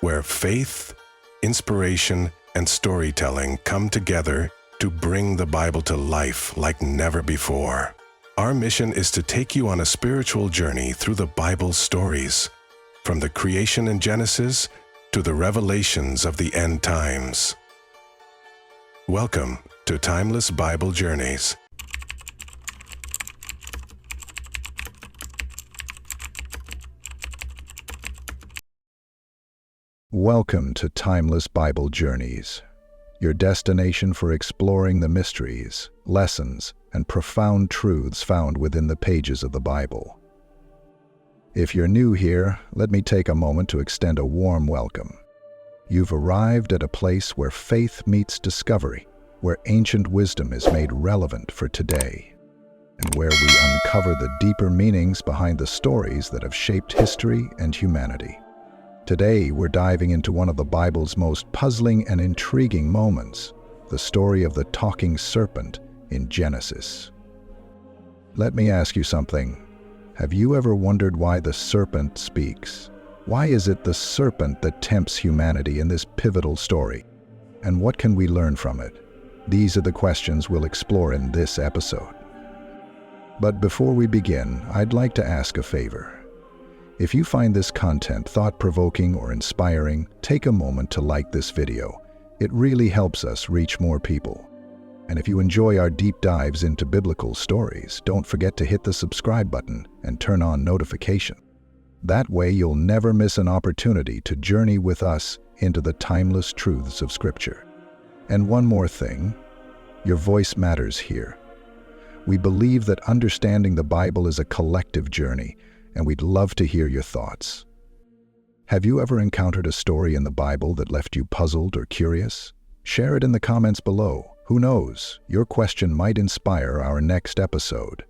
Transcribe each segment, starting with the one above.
where faith, inspiration, and storytelling come together to bring the Bible to life like never before. Our mission is to take you on a spiritual journey through the Bible's stories, from the creation in Genesis to the revelations of the end times. Welcome to Timeless Bible Journeys. Welcome to Timeless Bible Journeys, your destination for exploring the mysteries, lessons, and profound truths found within the pages of the Bible. If you're new here, let me take a moment to extend a warm welcome. You've arrived at a place where faith meets discovery, where ancient wisdom is made relevant for today, and where we uncover the deeper meanings behind the stories that have shaped history and humanity. Today, we're diving into one of the Bible's most puzzling and intriguing moments, the story of the talking serpent in Genesis. Let me ask you something. Have you ever wondered why the serpent speaks? Why is it the serpent that tempts humanity in this pivotal story? And what can we learn from it? These are the questions we'll explore in this episode. But before we begin, I'd like to ask a favor. If you find this content thought-provoking or inspiring, take a moment to like this video. It really helps us reach more people. And if you enjoy our deep dives into biblical stories, don't forget to hit the subscribe button and turn on notifications. That way you'll never miss an opportunity to journey with us into the timeless truths of Scripture. And one more thing, your voice matters here. We believe that understanding the Bible is a collective journey, and we'd love to hear your thoughts. Have you ever encountered a story in the Bible that left you puzzled or curious? Share it in the comments below. Who knows, your question might inspire our next episode.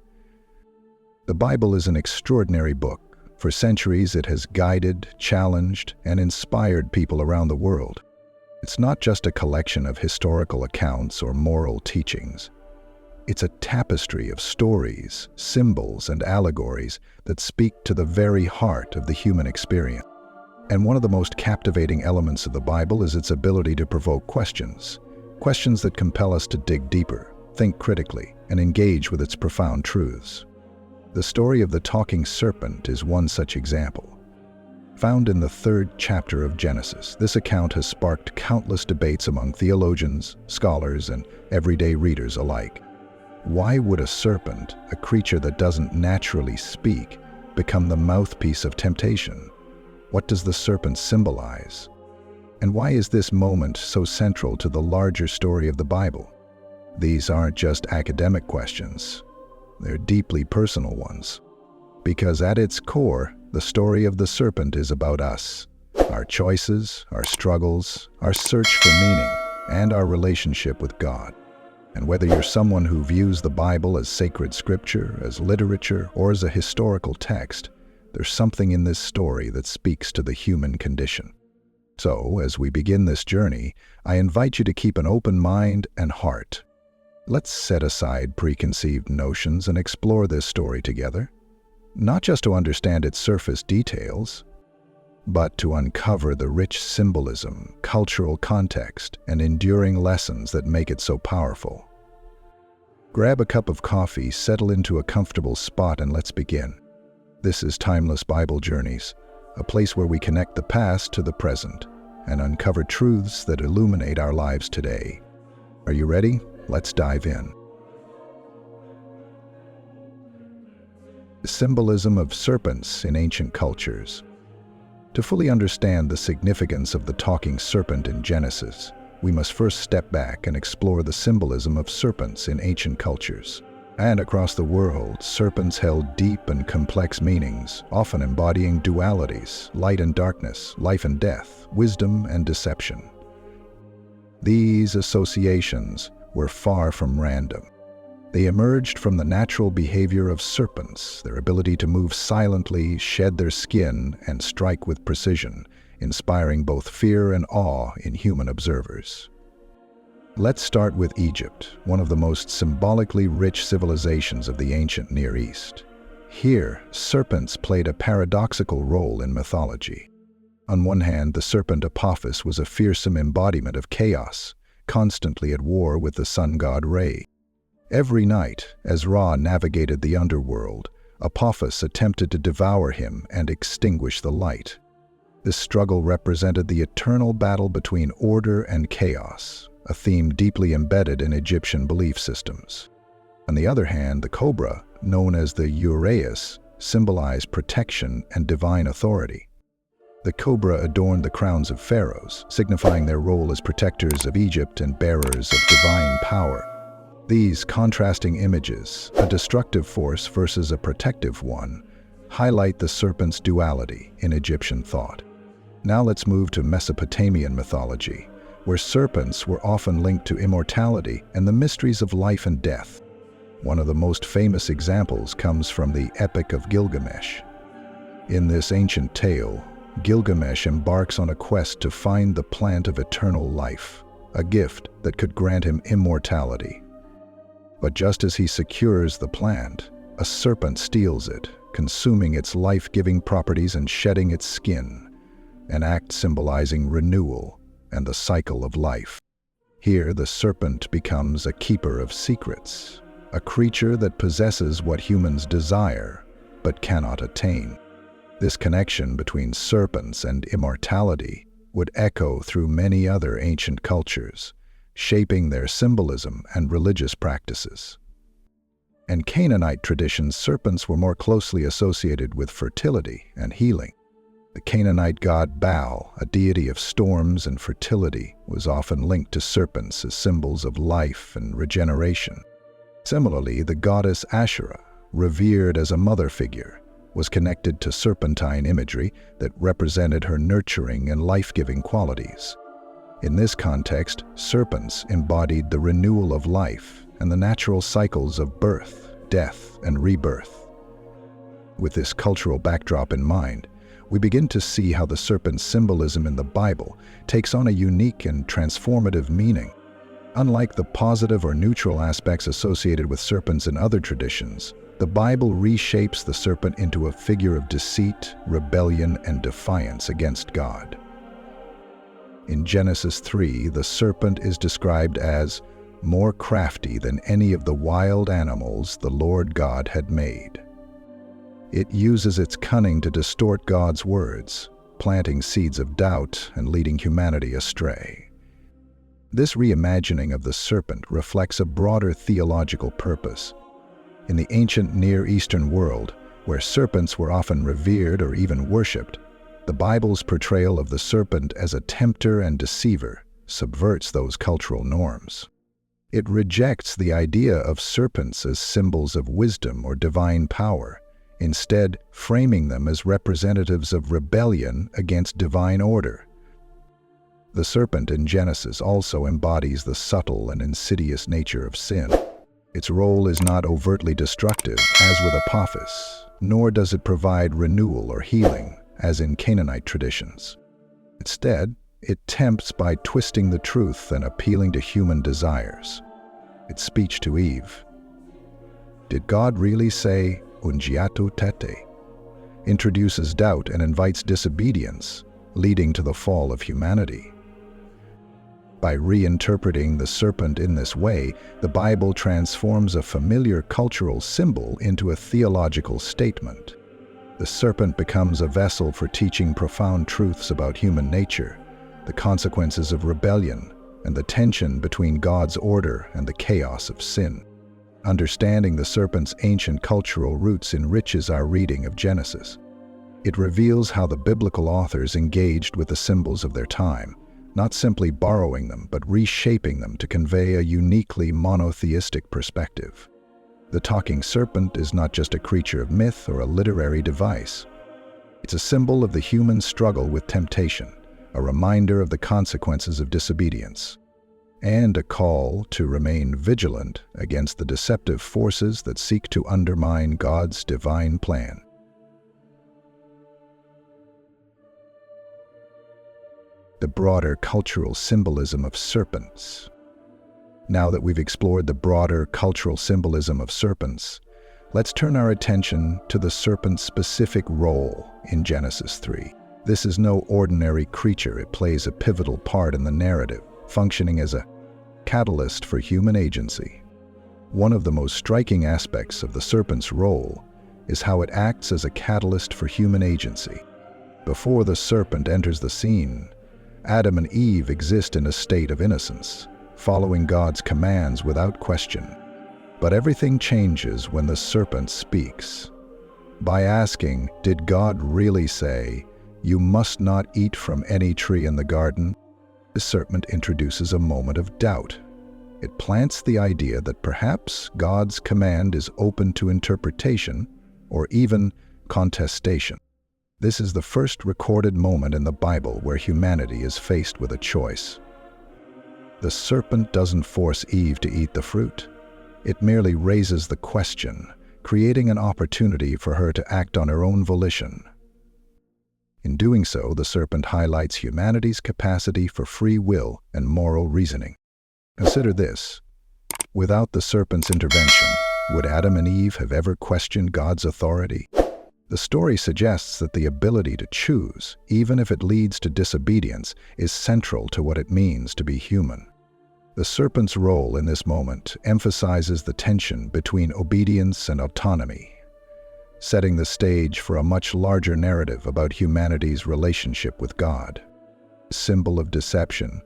The Bible is an extraordinary book. For centuries, it has guided, challenged, and inspired people around the world. It's not just a collection of historical accounts or moral teachings. It's a tapestry of stories, symbols, and allegories that speak to the very heart of the human experience. And one of the most captivating elements of the Bible is its ability to provoke questions. Questions that compel us to dig deeper, think critically, and engage with its profound truths. The story of the talking serpent is one such example. Found in the 3rd chapter of Genesis, this account has sparked countless debates among theologians, scholars, and everyday readers alike. Why would a serpent, a creature that doesn't naturally speak, become the mouthpiece of temptation? What does the serpent symbolize? And why is this moment so central to the larger story of the Bible? These aren't just academic questions. They're deeply personal ones. Because at its core, the story of the serpent is about us, our choices, our struggles, our search for meaning, and our relationship with God. And whether you're someone who views the Bible as sacred scripture, as literature, or as a historical text, there's something in this story that speaks to the human condition. So, as we begin this journey, I invite you to keep an open mind and heart. Let's set aside preconceived notions and explore this story together. Not just to understand its surface details, but to uncover the rich symbolism, cultural context, and enduring lessons that make it so powerful. Grab a cup of coffee, settle into a comfortable spot, and let's begin. This is Timeless Bible Journeys, a place where we connect the past to the present and uncover truths that illuminate our lives today. Are you ready? Let's dive in. The symbolism of serpents in ancient cultures. To fully understand the significance of the talking serpent in Genesis, we must first step back and explore the symbolism of serpents in ancient cultures. And across the world, serpents held deep and complex meanings, often embodying dualities, light and darkness, life and death, wisdom and deception. These associations were far from random. They emerged from the natural behavior of serpents, their ability to move silently, shed their skin, and strike with precision, inspiring both fear and awe in human observers. Let's start with Egypt, one of the most symbolically rich civilizations of the ancient Near East. Here, serpents played a paradoxical role in mythology. On one hand, the serpent Apophis was a fearsome embodiment of chaos, constantly at war with the sun god Re. Every night, as Ra navigated the underworld, Apophis attempted to devour him and extinguish the light. This struggle represented the eternal battle between order and chaos, a theme deeply embedded in Egyptian belief systems. On the other hand, the cobra, known as the uraeus, symbolized protection and divine authority. The cobra adorned the crowns of pharaohs, signifying their role as protectors of Egypt and bearers of divine power. These contrasting images, a destructive force versus a protective one, highlight the serpent's duality in Egyptian thought. Now let's move to Mesopotamian mythology, where serpents were often linked to immortality and the mysteries of life and death. One of the most famous examples comes from the Epic of Gilgamesh. In this ancient tale, Gilgamesh embarks on a quest to find the plant of eternal life, a gift that could grant him immortality. But just as he secures the plant, a serpent steals it, consuming its life-giving properties and shedding its skin, an act symbolizing renewal and the cycle of life. Here, the serpent becomes a keeper of secrets, a creature that possesses what humans desire but cannot attain. This connection between serpents and immortality would echo through many other ancient cultures, shaping their symbolism and religious practices. In Canaanite traditions, serpents were more closely associated with fertility and healing. The Canaanite god Baal, a deity of storms and fertility, was often linked to serpents as symbols of life and regeneration. Similarly, the goddess Asherah, revered as a mother figure, was connected to serpentine imagery that represented her nurturing and life-giving qualities. In this context, serpents embodied the renewal of life and the natural cycles of birth, death, and rebirth. With this cultural backdrop in mind, we begin to see how the serpent's symbolism in the Bible takes on a unique and transformative meaning. Unlike the positive or neutral aspects associated with serpents in other traditions, the Bible reshapes the serpent into a figure of deceit, rebellion, and defiance against God. In Genesis 3, the serpent is described as more crafty than any of the wild animals the Lord God had made. It uses its cunning to distort God's words, planting seeds of doubt and leading humanity astray. This reimagining of the serpent reflects a broader theological purpose. In the ancient Near Eastern world, where serpents were often revered or even worshipped, the Bible's portrayal of the serpent as a tempter and deceiver subverts those cultural norms. It rejects the idea of serpents as symbols of wisdom or divine power, instead framing them as representatives of rebellion against divine order. The serpent in Genesis also embodies the subtle and insidious nature of sin. Its role is not overtly destructive, as with Apophis, nor does it provide renewal or healing, as in Canaanite traditions. Instead, it tempts by twisting the truth and appealing to human desires. Its speech to Eve, "Did God really say, ungiatu tete?" introduces doubt and invites disobedience, leading to the fall of humanity. By reinterpreting the serpent in this way, the Bible transforms a familiar cultural symbol into a theological statement. The serpent becomes a vessel for teaching profound truths about human nature, the consequences of rebellion, and the tension between God's order and the chaos of sin. Understanding the serpent's ancient cultural roots enriches our reading of Genesis. It reveals how the biblical authors engaged with the symbols of their time, not simply borrowing them, but reshaping them to convey a uniquely monotheistic perspective. The talking serpent is not just a creature of myth or a literary device. It's a symbol of the human struggle with temptation, a reminder of the consequences of disobedience, and a call to remain vigilant against the deceptive forces that seek to undermine God's divine plan. The broader cultural symbolism of serpents. Now that we've explored the broader cultural symbolism of serpents, let's turn our attention to the serpent's specific role in Genesis 3. This is no ordinary creature. It plays a pivotal part in the narrative, functioning as a catalyst for human agency. One of the most striking aspects of the serpent's role is how it acts as a catalyst for human agency. Before the serpent enters the scene, Adam and Eve exist in a state of innocence, following God's commands without question. But everything changes when the serpent speaks. By asking, "Did God really say, 'You must not eat from any tree in the garden'?" the serpent introduces a moment of doubt. It plants the idea that perhaps God's command is open to interpretation or even contestation. This is the first recorded moment in the Bible where humanity is faced with a choice. The serpent doesn't force Eve to eat the fruit. It merely raises the question, creating an opportunity for her to act on her own volition. In doing so, the serpent highlights humanity's capacity for free will and moral reasoning. Consider this. Without the serpent's intervention, would Adam and Eve have ever questioned God's authority? The story suggests that the ability to choose, even if it leads to disobedience, is central to what it means to be human. The serpent's role in this moment emphasizes the tension between obedience and autonomy, setting the stage for a much larger narrative about humanity's relationship with God. Symbol of deception.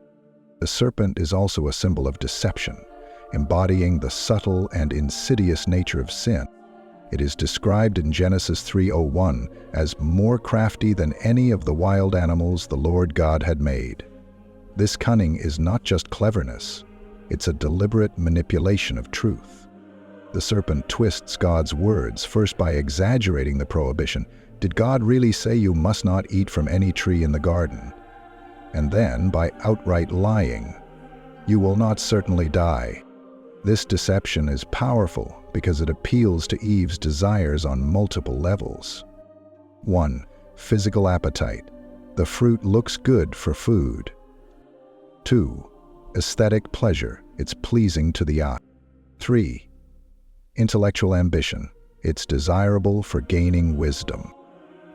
The serpent is also a symbol of deception, embodying the subtle and insidious nature of sin. It is described in Genesis 3:01 as more crafty than any of the wild animals the Lord God had made. This cunning is not just cleverness, it's a deliberate manipulation of truth. The serpent twists God's words, first by exaggerating the prohibition. Did God really say you must not eat from any tree in the garden? And then by outright lying, you will not certainly die. This deception is powerful because it appeals to Eve's desires on multiple levels. 1. Physical appetite. The fruit looks good for food. 2. Aesthetic pleasure. It's pleasing to the eye. 3. Intellectual ambition. It's desirable for gaining wisdom.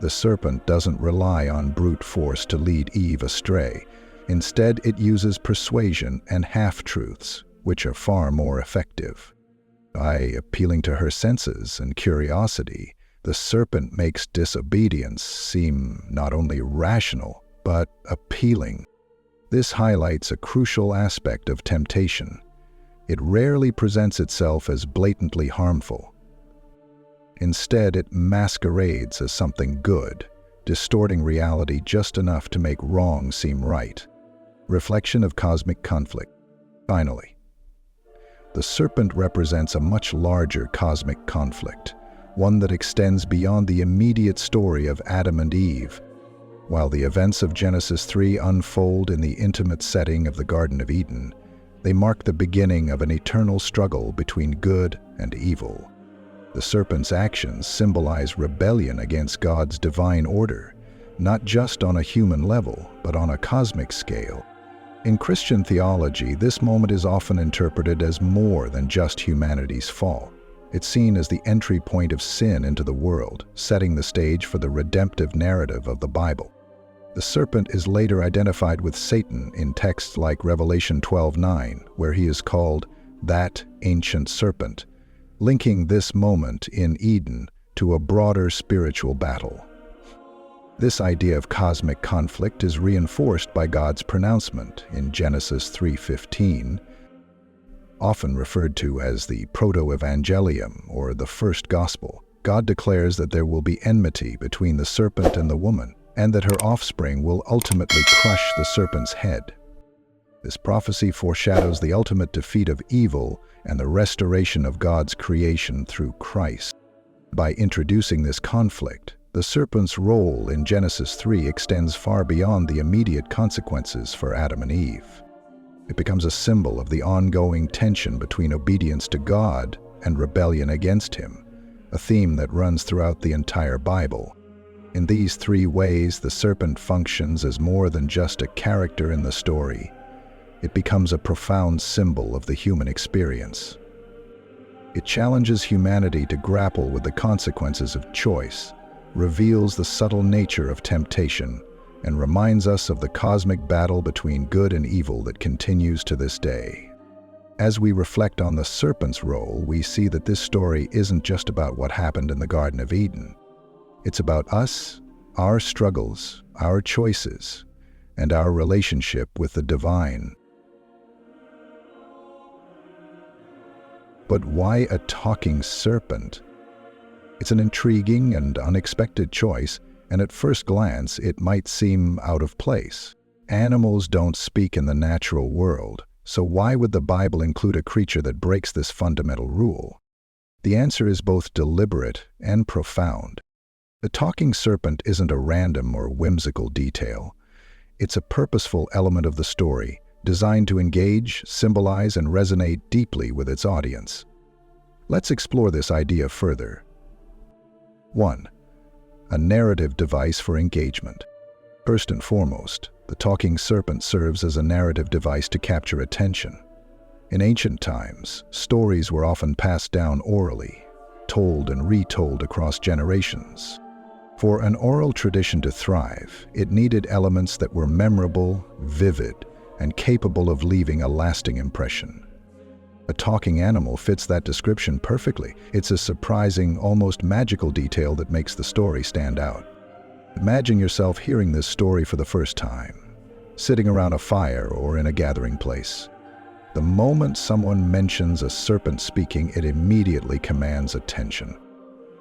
The serpent doesn't rely on brute force to lead Eve astray. Instead, it uses persuasion and half-truths, which are far more effective. By appealing to her senses and curiosity, the serpent makes disobedience seem not only rational, but appealing. This highlights a crucial aspect of temptation. It rarely presents itself as blatantly harmful. Instead, it masquerades as something good, distorting reality just enough to make wrong seem right. Reflection of cosmic conflict. Finally, the serpent represents a much larger cosmic conflict, one that extends beyond the immediate story of Adam and Eve. While the events of Genesis 3 unfold in the intimate setting of the Garden of Eden, they mark the beginning of an eternal struggle between good and evil. The serpent's actions symbolize rebellion against God's divine order, not just on a human level, but on a cosmic scale. In Christian theology, this moment is often interpreted as more than just humanity's fall. It's seen as the entry point of sin into the world, setting the stage for the redemptive narrative of the Bible. The serpent is later identified with Satan in texts like Revelation 12:9, where he is called that ancient serpent, linking this moment in Eden to a broader spiritual battle. This idea of cosmic conflict is reinforced by God's pronouncement in Genesis 3:15, often referred to as the proto-evangelium or the first gospel. God declares that there will be enmity between the serpent and the woman, and that her offspring will ultimately crush the serpent's head. This prophecy foreshadows the ultimate defeat of evil and the restoration of God's creation through Christ. By introducing this conflict, the serpent's role in Genesis 3 extends far beyond the immediate consequences for Adam and Eve. It becomes a symbol of the ongoing tension between obedience to God and rebellion against Him, a theme that runs throughout the entire Bible. In these three ways, the serpent functions as more than just a character in the story. It becomes a profound symbol of the human experience. It challenges humanity to grapple with the consequences of choice, reveals the subtle nature of temptation, and reminds us of the cosmic battle between good and evil that continues to this day. As we reflect on the serpent's role, we see that this story isn't just about what happened in the Garden of Eden. It's about us, our struggles, our choices, and our relationship with the divine. But why a talking serpent? It's an intriguing and unexpected choice, and at first glance it might seem out of place. Animals don't speak in the natural world, so why would the Bible include a creature that breaks this fundamental rule? The answer is both deliberate and profound. The talking serpent isn't a random or whimsical detail. It's a purposeful element of the story, designed to engage, symbolize, and resonate deeply with its audience. Let's explore this idea further. 1. A narrative device for engagement. First and foremost, the talking serpent serves as a narrative device to capture attention. In ancient times, stories were often passed down orally, told and retold across generations. For an oral tradition to thrive, it needed elements that were memorable, vivid, and capable of leaving a lasting impression. A talking animal fits that description perfectly. It's a surprising, almost magical detail that makes the story stand out. Imagine yourself hearing this story for the first time, sitting around a fire or in a gathering place. The moment someone mentions a serpent speaking, it immediately commands attention.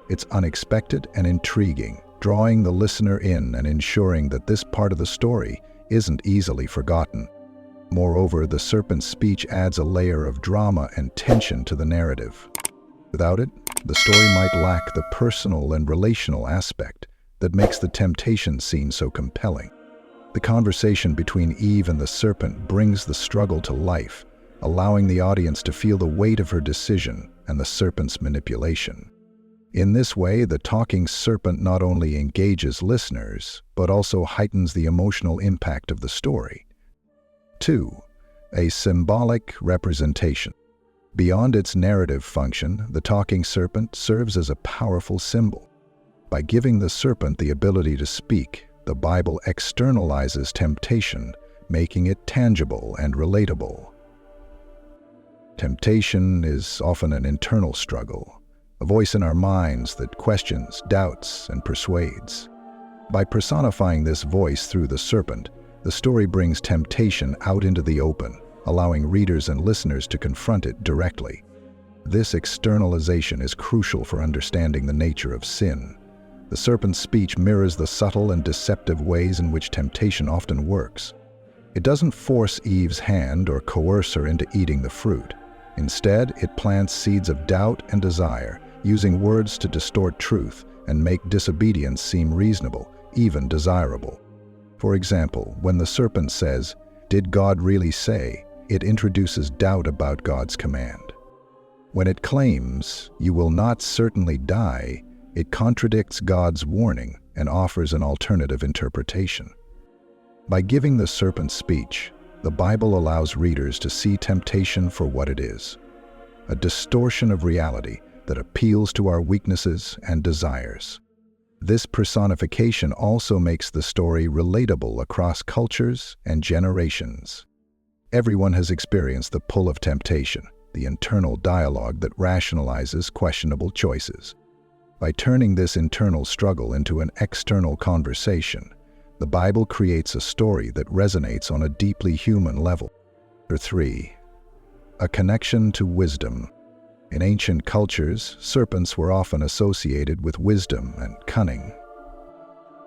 It's unexpected and intriguing, drawing the listener in and ensuring that this part of the story isn't easily forgotten. Moreover, the serpent's speech adds a layer of drama and tension to the narrative. Without it, the story might lack the personal and relational aspect that makes the temptation scene so compelling. The conversation between Eve and the serpent brings the struggle to life, allowing the audience to feel the weight of her decision and the serpent's manipulation. In this way, the talking serpent not only engages listeners, but also heightens the emotional impact of the story. 2. A symbolic representation. Beyond its narrative function, the talking serpent serves as a powerful symbol. By giving the serpent the ability to speak, the Bible externalizes temptation, making it tangible and relatable. Temptation is often an internal struggle, a voice in our minds that questions, doubts, and persuades. By personifying this voice through the serpent, the story brings temptation out into the open, allowing readers and listeners to confront it directly. This externalization is crucial for understanding the nature of sin. The serpent's speech mirrors the subtle and deceptive ways in which temptation often works. It doesn't force Eve's hand or coerce her into eating the fruit. Instead, it plants seeds of doubt and desire, using words to distort truth and make disobedience seem reasonable, even desirable. For example, when the serpent says, "Did God really say?" it introduces doubt about God's command. When it claims, "You will not certainly die," it contradicts God's warning and offers an alternative interpretation. By giving the serpent speech, the Bible allows readers to see temptation for what it is, a distortion of reality that appeals to our weaknesses and desires. This personification also makes the story relatable across cultures and generations. Everyone has experienced the pull of temptation, the internal dialogue that rationalizes questionable choices. By turning this internal struggle into an external conversation, the Bible creates a story that resonates on a deeply human level. 3. A connection to wisdom. In ancient cultures, serpents were often associated with wisdom and cunning.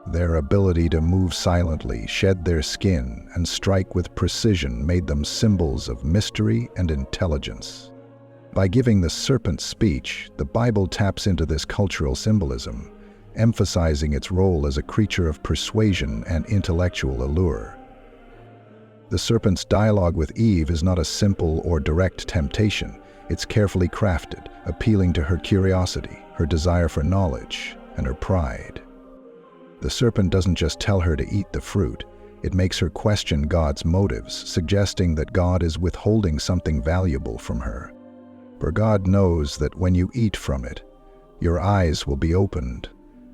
Their ability to move silently, shed their skin, and strike with precision made them symbols of mystery and intelligence. By giving the serpent speech, the Bible taps into this cultural symbolism, emphasizing its role as a creature of persuasion and intellectual allure. The serpent's dialogue with Eve is not a simple or direct temptation. It's carefully crafted, appealing to her curiosity, her desire for knowledge, and her pride. The serpent doesn't just tell her to eat the fruit, it makes her question God's motives, suggesting that God is withholding something valuable from her. For God knows that when you eat from it, your eyes will be opened,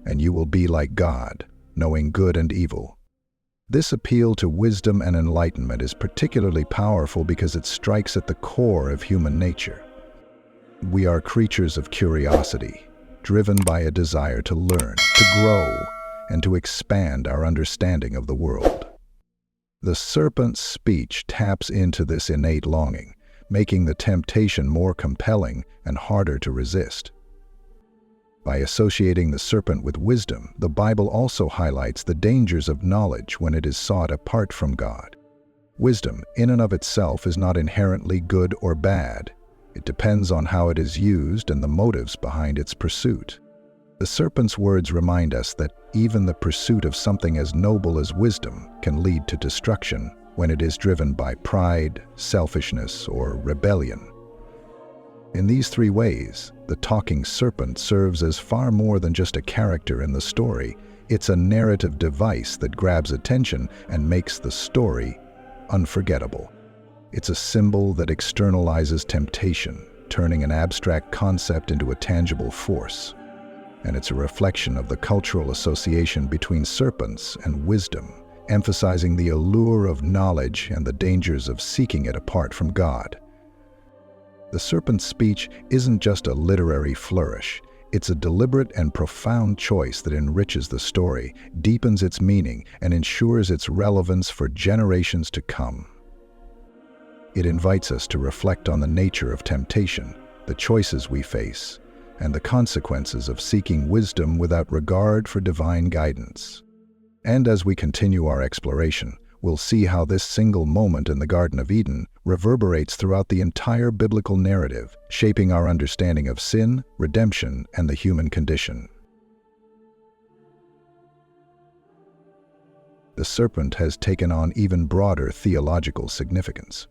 and you will be like God, knowing good and evil. This appeal to wisdom and enlightenment is particularly powerful because it strikes at the core of human nature. We are creatures of curiosity, driven by a desire to learn, to grow, and to expand our understanding of the world. The serpent's speech taps into this innate longing, making the temptation more compelling and harder to resist. By associating the serpent with wisdom, the Bible also highlights the dangers of knowledge when it is sought apart from God. Wisdom, in and of itself, is not inherently good or bad. It depends on how it is used and the motives behind its pursuit. The serpent's words remind us that even the pursuit of something as noble as wisdom can lead to destruction when it is driven by pride, selfishness, or rebellion. In these three ways, the talking serpent serves as far more than just a character in the story. It's a narrative device that grabs attention and makes the story unforgettable. It's a symbol that externalizes temptation, turning an abstract concept into a tangible force. And it's a reflection of the cultural association between serpents and wisdom, emphasizing the allure of knowledge and the dangers of seeking it apart from God. The serpent's speech isn't just a literary flourish. It's a deliberate and profound choice that enriches the story, deepens its meaning, and ensures its relevance for generations to come. It invites us to reflect on the nature of temptation, the choices we face, and the consequences of seeking wisdom without regard for divine guidance. And as we continue our exploration, we'll see how this single moment in the Garden of Eden reverberates throughout the entire biblical narrative, shaping our understanding of sin, redemption, and the human condition. The serpent has taken on even broader theological significance.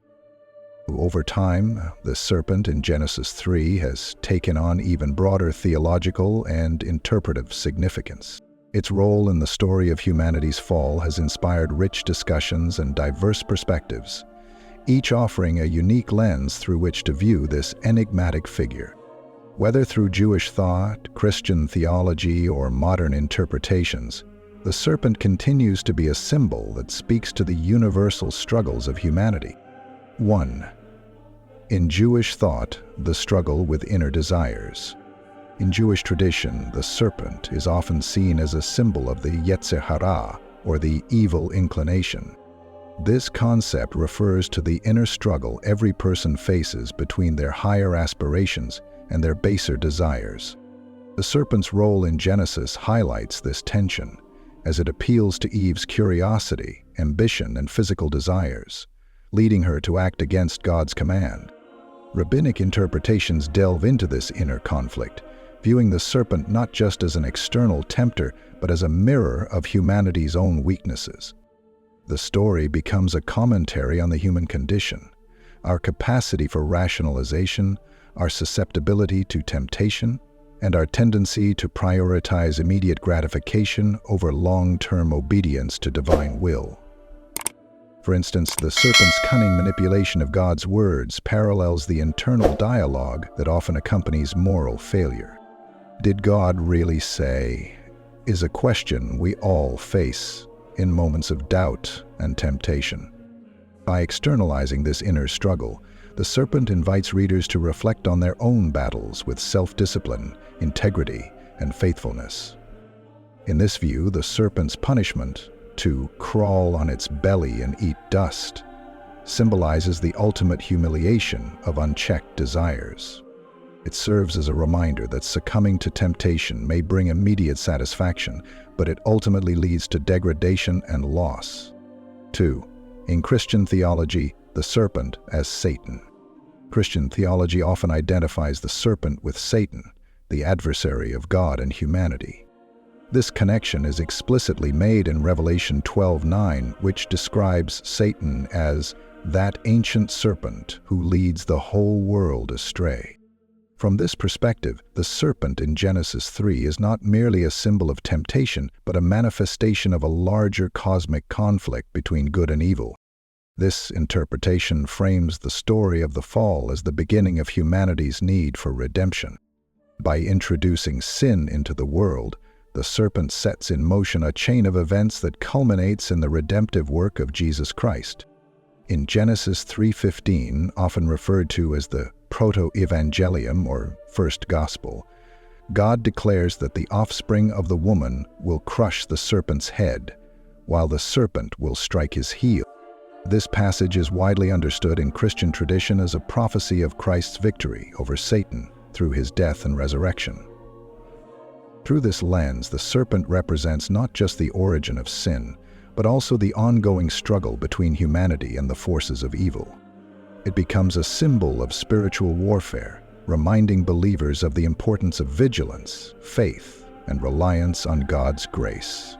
Over time, the serpent in Genesis 3 has taken on even broader theological and interpretive significance. Its role in the story of humanity's fall has inspired rich discussions and diverse perspectives, each offering a unique lens through which to view this enigmatic figure. Whether through Jewish thought, Christian theology, or modern interpretations, the serpent continues to be a symbol that speaks to the universal struggles of humanity. 1. In Jewish thought, the struggle with inner desires. In Jewish tradition, the serpent is often seen as a symbol of the Yetzer Hara, or the evil inclination. This concept refers to the inner struggle every person faces between their higher aspirations and their baser desires. The serpent's role in Genesis highlights this tension, as it appeals to Eve's curiosity, ambition, and physical desires, leading her to act against God's command. Rabbinic interpretations delve into this inner conflict, viewing the serpent not just as an external tempter, but as a mirror of humanity's own weaknesses. The story becomes a commentary on the human condition, our capacity for rationalization, our susceptibility to temptation, and our tendency to prioritize immediate gratification over long-term obedience to divine will. For instance, the serpent's cunning manipulation of God's words parallels the internal dialogue that often accompanies moral failure. Did God really say? Is a question we all face in moments of doubt and temptation. By externalizing this inner struggle, the serpent invites readers to reflect on their own battles with self-discipline, integrity, and faithfulness. In this view, the serpent's punishment, to crawl on its belly and eat dust, symbolizes the ultimate humiliation of unchecked desires. It serves as a reminder that succumbing to temptation may bring immediate satisfaction, but it ultimately leads to degradation and loss. 2. In Christian theology, the serpent as Satan. Christian theology often identifies the serpent with Satan, the adversary of God and humanity. This connection is explicitly made in Revelation 12:9, which describes Satan as that ancient serpent who leads the whole world astray. From this perspective, the serpent in Genesis 3 is not merely a symbol of temptation, but a manifestation of a larger cosmic conflict between good and evil. This interpretation frames the story of the fall as the beginning of humanity's need for redemption. By introducing sin into the world, the serpent sets in motion a chain of events that culminates in the redemptive work of Jesus Christ. In Genesis 3:15, often referred to as the proto-evangelium or first gospel, God declares that the offspring of the woman will crush the serpent's head, while the serpent will strike his heel. This passage is widely understood in Christian tradition as a prophecy of Christ's victory over Satan through his death and resurrection. Through this lens, the serpent represents not just the origin of sin, but also the ongoing struggle between humanity and the forces of evil. It becomes a symbol of spiritual warfare, reminding believers of the importance of vigilance, faith, and reliance on God's grace.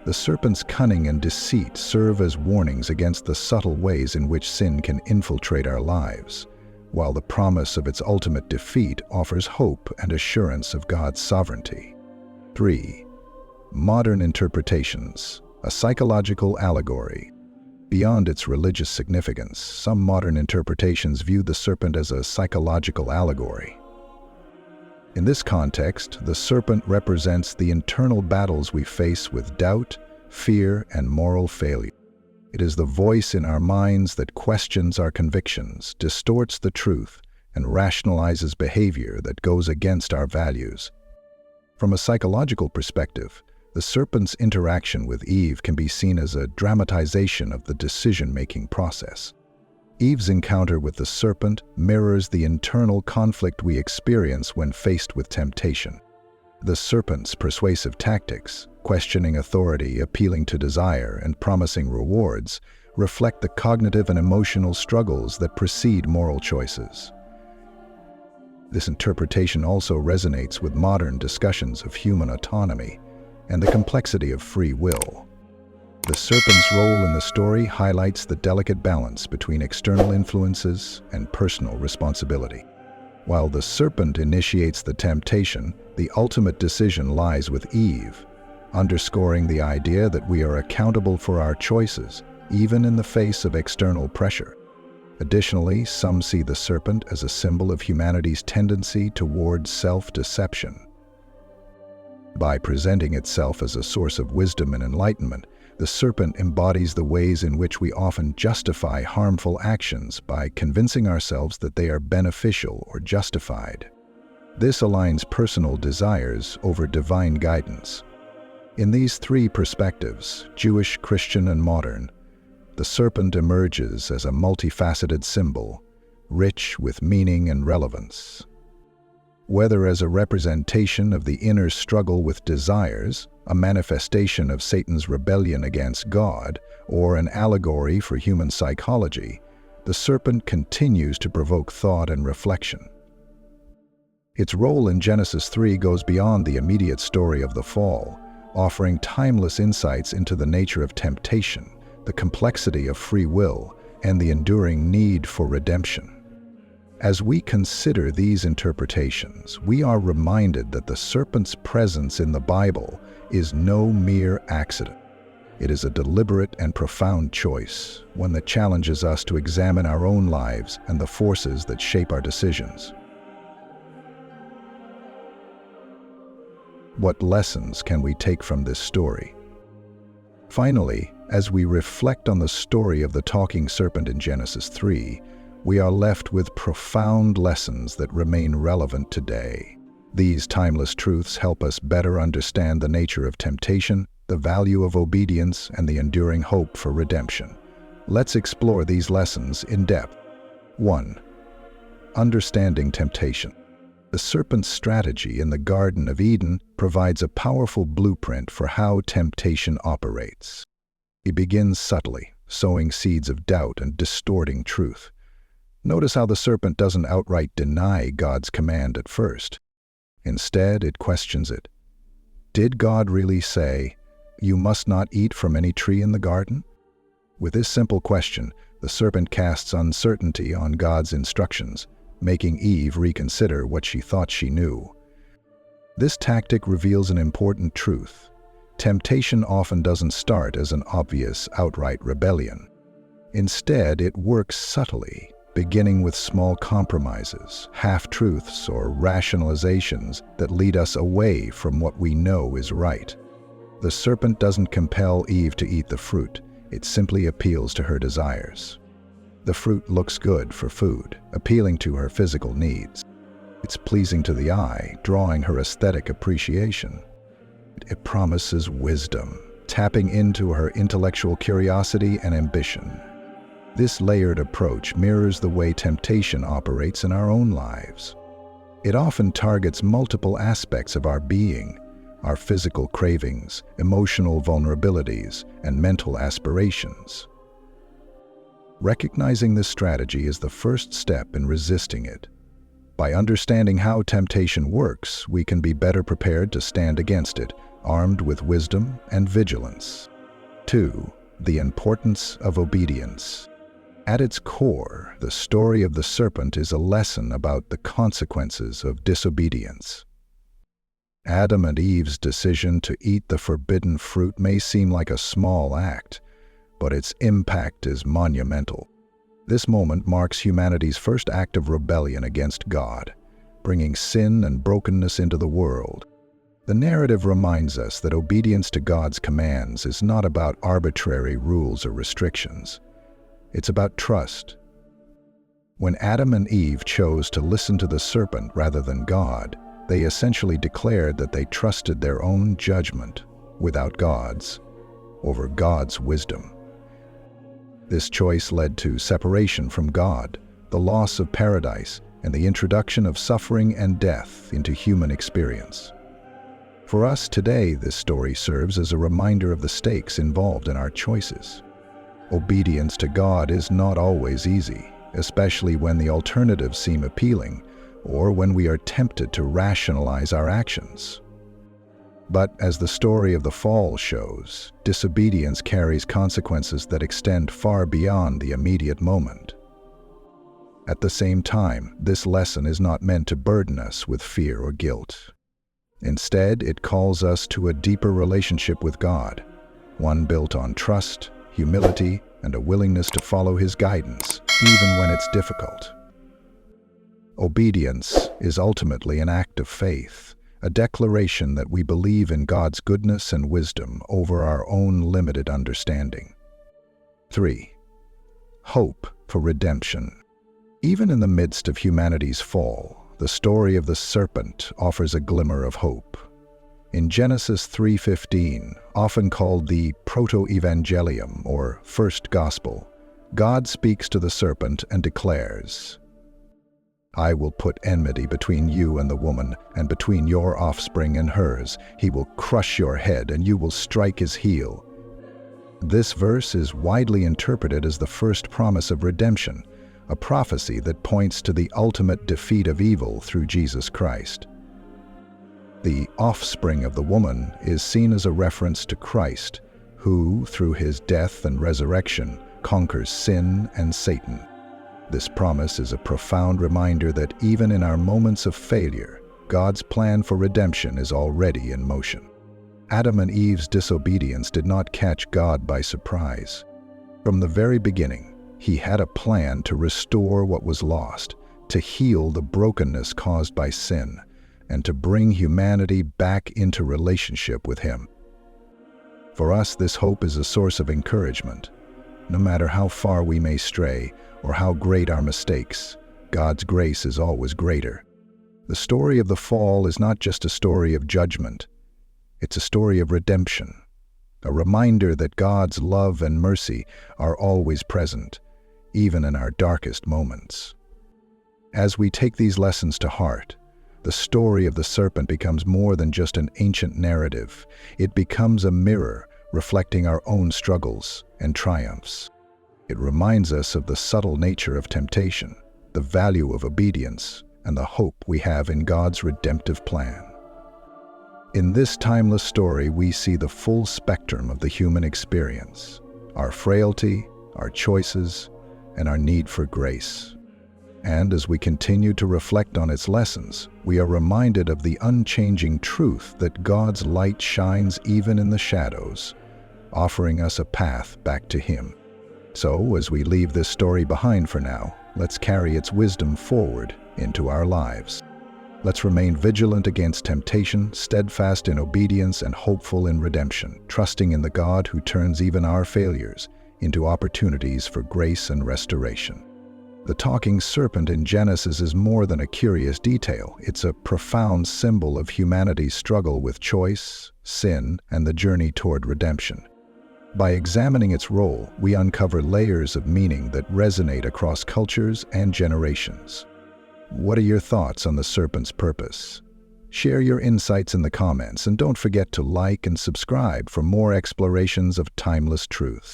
The serpent's cunning and deceit serve as warnings against the subtle ways in which sin can infiltrate our lives, while the promise of its ultimate defeat offers hope and assurance of God's sovereignty. 3. Modern interpretations, a psychological allegory. Beyond its religious significance, some modern interpretations view the serpent as a psychological allegory. In this context, the serpent represents the internal battles we face with doubt, fear, and moral failure. It is the voice in our minds that questions our convictions, distorts the truth, and rationalizes behavior that goes against our values. From a psychological perspective, the serpent's interaction with Eve can be seen as a dramatization of the decision-making process. Eve's encounter with the serpent mirrors the internal conflict we experience when faced with temptation. The serpent's persuasive tactics, questioning authority, appealing to desire, and promising rewards, reflect the cognitive and emotional struggles that precede moral choices. This interpretation also resonates with modern discussions of human autonomy and the complexity of free will. The serpent's role in the story highlights the delicate balance between external influences and personal responsibility. While the serpent initiates the temptation, the ultimate decision lies with Eve, underscoring the idea that we are accountable for our choices, even in the face of external pressure. Additionally, some see the serpent as a symbol of humanity's tendency toward self-deception. By presenting itself as a source of wisdom and enlightenment, the serpent embodies the ways in which we often justify harmful actions by convincing ourselves that they are beneficial or justified. This aligns personal desires over divine guidance. In these three perspectives, Jewish, Christian, and modern, the serpent emerges as a multifaceted symbol, rich with meaning and relevance. Whether as a representation of the inner struggle with desires, a manifestation of Satan's rebellion against God, or an allegory for human psychology, the serpent continues to provoke thought and reflection. Its role in Genesis 3 goes beyond the immediate story of the fall, offering timeless insights into the nature of temptation, the complexity of free will, and the enduring need for redemption. As we consider these interpretations, we are reminded that the serpent's presence in the Bible is no mere accident. It is a deliberate and profound choice, one that challenges us to examine our own lives and the forces that shape our decisions. What lessons can we take from this story? Finally, as we reflect on the story of the talking serpent in Genesis 3, we are left with profound lessons that remain relevant today. These timeless truths help us better understand the nature of temptation, the value of obedience, and the enduring hope for redemption. Let's explore these lessons in depth. 1. Understanding temptation. The serpent's strategy in the Garden of Eden provides a powerful blueprint for how temptation operates. He begins subtly, sowing seeds of doubt and distorting truth. Notice how the serpent doesn't outright deny God's command at first. Instead, it questions it. Did God really say, "You must not eat from any tree in the garden"? With this simple question, the serpent casts uncertainty on God's instructions, making Eve reconsider what she thought she knew. This tactic reveals an important truth. Temptation often doesn't start as an obvious, outright rebellion. Instead, it works subtly, beginning with small compromises, half-truths, or rationalizations that lead us away from what we know is right. The serpent doesn't compel Eve to eat the fruit, it simply appeals to her desires. The fruit looks good for food, appealing to her physical needs. It's pleasing to the eye, drawing her aesthetic appreciation. It promises wisdom, tapping into her intellectual curiosity and ambition. This layered approach mirrors the way temptation operates in our own lives. It often targets multiple aspects of our being, our physical cravings, emotional vulnerabilities, and mental aspirations. Recognizing this strategy is the first step in resisting it. By understanding how temptation works, we can be better prepared to stand against it, armed with wisdom and vigilance. 2. The importance of obedience. At its core, the story of the serpent is a lesson about the consequences of disobedience. Adam and Eve's decision to eat the forbidden fruit may seem like a small act, but its impact is monumental. This moment marks humanity's first act of rebellion against God, bringing sin and brokenness into the world. The narrative reminds us that obedience to God's commands is not about arbitrary rules or restrictions. It's about trust. When Adam and Eve chose to listen to the serpent rather than God, they essentially declared that they trusted their own judgment, without God's, over God's wisdom. This choice led to separation from God, the loss of paradise, and the introduction of suffering and death into human experience. For us today, this story serves as a reminder of the stakes involved in our choices. Obedience to God is not always easy, especially when the alternatives seem appealing, or when we are tempted to rationalize our actions. But as the story of the fall shows, disobedience carries consequences that extend far beyond the immediate moment. At the same time, this lesson is not meant to burden us with fear or guilt. Instead, it calls us to a deeper relationship with God, one built on trust, humility, and a willingness to follow His guidance, even when it's difficult. Obedience is ultimately an act of faith, a declaration that we believe in God's goodness and wisdom over our own limited understanding. 3. Hope for redemption. Even in the midst of humanity's fall, the story of the serpent offers a glimmer of hope. In Genesis 3:15, often called the proto-evangelium or first gospel, God speaks to the serpent and declares, "I will put enmity between you and the woman, and between your offspring and hers. He will crush your head, and you will strike his heel." This verse is widely interpreted as the first promise of redemption, a prophecy that points to the ultimate defeat of evil through Jesus Christ. The offspring of the woman is seen as a reference to Christ, who, through his death and resurrection, conquers sin and Satan. This promise is a profound reminder that even in our moments of failure, God's plan for redemption is already in motion. Adam and Eve's disobedience did not catch God by surprise. From the very beginning, He had a plan to restore what was lost, to heal the brokenness caused by sin, and to bring humanity back into relationship with Him. For us, this hope is a source of encouragement. No matter how far we may stray, or how great our mistakes, God's grace is always greater. The story of the fall is not just a story of judgment. It's a story of redemption, a reminder that God's love and mercy are always present, even in our darkest moments. As we take these lessons to heart, the story of the serpent becomes more than just an ancient narrative. It becomes a mirror reflecting our own struggles and triumphs. It reminds us of the subtle nature of temptation, the value of obedience, and the hope we have in God's redemptive plan. In this timeless story, we see the full spectrum of the human experience, our frailty, our choices, and our need for grace. And as we continue to reflect on its lessons, we are reminded of the unchanging truth that God's light shines even in the shadows, offering us a path back to Him. So, as we leave this story behind for now, let's carry its wisdom forward into our lives. Let's remain vigilant against temptation, steadfast in obedience, and hopeful in redemption, trusting in the God who turns even our failures into opportunities for grace and restoration. The talking serpent in Genesis is more than a curious detail. It's a profound symbol of humanity's struggle with choice, sin, and the journey toward redemption. By examining its role, we uncover layers of meaning that resonate across cultures and generations. What are your thoughts on the serpent's purpose? Share your insights in the comments, and don't forget to like and subscribe for more explorations of timeless truths.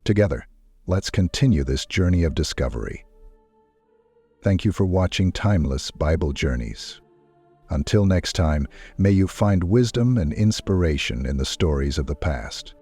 Together, let's continue this journey of discovery. Thank you for watching Timeless Bible Journeys. Until next time, may you find wisdom and inspiration in the stories of the past.